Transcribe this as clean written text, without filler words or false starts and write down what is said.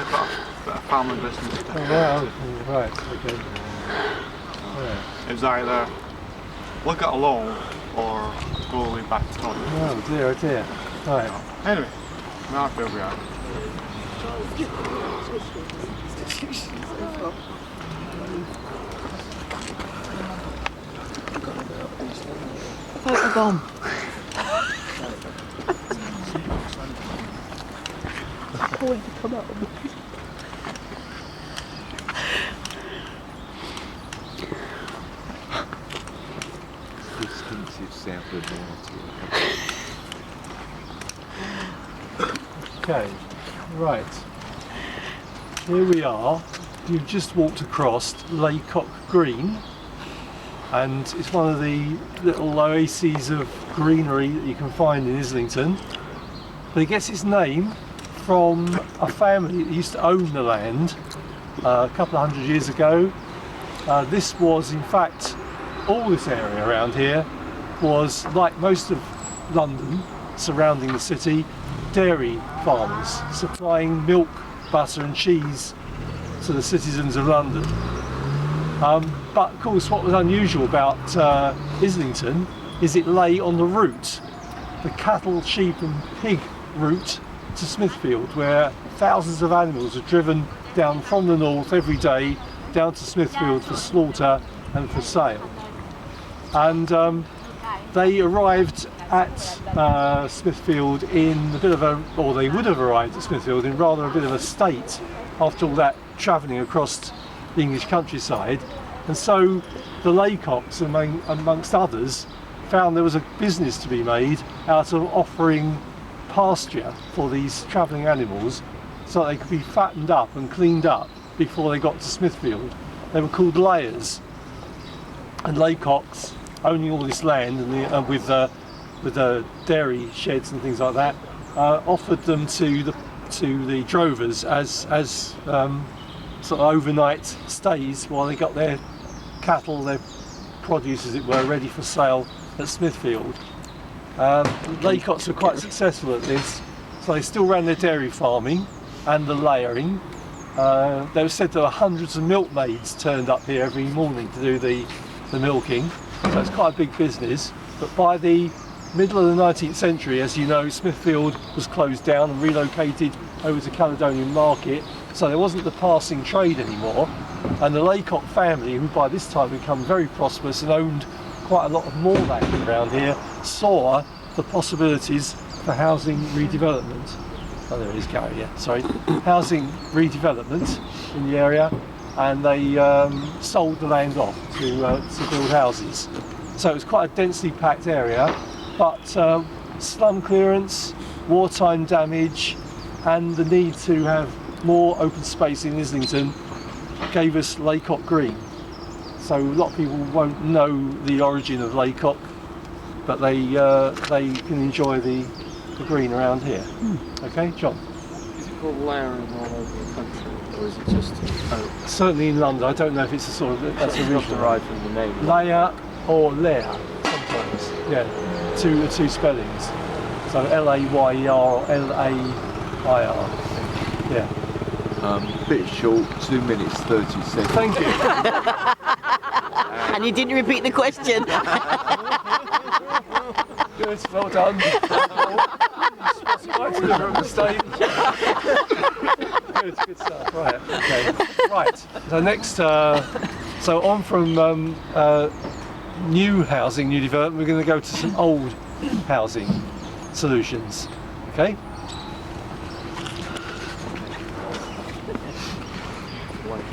they've got a bit of family business. Oh wow, right, okay. Yeah. It was either look at a loan or go all the way back to college. Oh dear, oh dear. Right. Anyway, now I feel we are. Photobomb. I want to come out of it. Distinctive sound of Okay, right. Here we are. You've just walked across Laycock Green, and it's one of the little oases of greenery that you can find in Islington. But it gets its name from a family that used to own the land a couple of hundred years ago. This was, in fact, all this area around here was, like most of London surrounding the city, dairy farmers supplying milk, butter and cheese to the citizens of London. But of course what was unusual about Islington is it lay on the route, the cattle, sheep and pig route to Smithfield, where thousands of animals are driven down from the north every day down to Smithfield for slaughter and for sale. And they arrived at Smithfield in a bit of a, or they would have arrived at Smithfield in rather a bit of a state after all that travelling across the English countryside. And so the Laycocks, amongst others, found there was a business to be made out of offering pasture for these travelling animals so they could be fattened up and cleaned up before they got to Smithfield. They were called layers, and Laycocks, owning all this land and with the dairy sheds and things like that, offered them to the drovers as sort of overnight stays while they got their cattle, their produce as it were, ready for sale at Smithfield. Laycocks were quite successful at this, so they still ran their dairy farming and the layering. They were said there were hundreds of milkmaids turned up here every morning to do the milking, so it's quite a big business. But by the middle of the 19th century, as you know, Smithfield was closed down and relocated over to Caledonian Market, so there wasn't the passing trade anymore, and the Laycock family, who by this time had become very prosperous and owned quite a lot of more land around here, saw the possibilities for housing redevelopment. Oh, there is Gary, yeah, sorry. Housing redevelopment in the area, and they sold the land off to build houses. So it was quite a densely packed area, but slum clearance, wartime damage, and the need to have more open space in Islington gave us Laycock Green. So a lot of people won't know the origin of Laycock, but they can enjoy the green around here. Okay, John? Is it called layering all over the country, or is it just Certainly in London. I don't know if it's a sort of that's not original. derived from the name? Layer or layer sometimes. Yeah, two spellings. So L-A-Y-E-R or L-A-I-R. Yeah. bit short, 2 minutes 30 seconds. Thank you. And you didn't repeat the question. Good, well done. Right to the mistake. Good stuff. Right, okay. Right. So next, so on from new housing, new development, we're going to go to some old housing solutions. Okay. Like